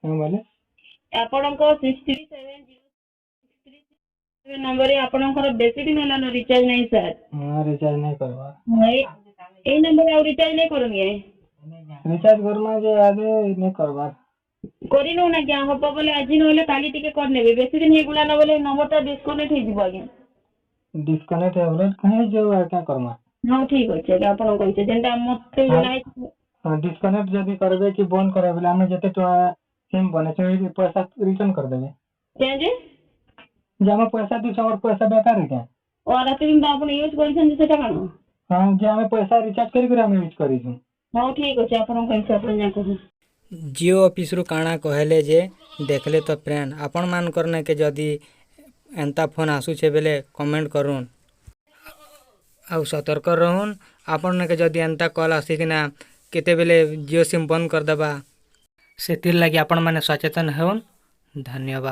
कौन बोले ଆପଣଙ୍କ 6370637 ନମ୍ବରରେ ଆପଣଙ୍କର ବେଶୀ ଦିନ ହେଲାନ ରିଚାର୍ଜ ନାହିଁ ସାର୍। हाँ रिचार्ज नहीं करवा ଏଇ ନମ୍ବରରେ ଆଉ ରିଚାର୍ଜ ନାଇଁ କରନି रिचार्ज करमा जे आगे नहीं करवा କରିନୁ ନା ଆଜ୍ଞା ହବ ବୋଲେ ଆଜି ନହେଲେ କାଲି ଟିକେ କରିନେବେ ବେଶୀ ଦିନ ହେଇଗଲା ନା ବୋଲେ ନମ୍ବରଟା ଡିସକନେକ୍ଟ ହେଇଯିବ ଆଜ୍ଞା। डिस्कनेक्ट है बोले कहीं जो क्या करवा ହଁ ଠିକ ଅଛି ଆଜ୍ଞା ଆପଣ କହିছে ଯେନ୍ତା ମତେ ଜଣା डिस्कनेक्ट जब करबे कि बंद करे बोले हमें जते टका सिम बने से पैसा रिटर्न कर देबे ଯେ जे हम पैसा दी हमर पैसा बेकार है क्या ଓ ରାତି ଦିନ ଆପଣ ୟୁଜ୍ କରିଛନ୍ତି ସେଟା କଣ हाँ जे हमें पैसा रिचार्ज करी हम यूज करी छु ହଉ ଠିକ ଅଛି ଆପଣଙ୍କ ହିସାବରେ ଯାହା କହୁଛନ୍ତି। जिओ ऑफिस काଣା कहले जे देखले तो फ्रेंड आपण मानकर ने के जदी एंता फोन आसुछे बेले कमेंट करूँ आउ सतर्क रहून आपण ने के जदी एंता कॉल आसिकिना केते बेले जिओ सिम बंद कर देबा सेतिर लागि आपण माने सचेतन होन। धन्यवाद।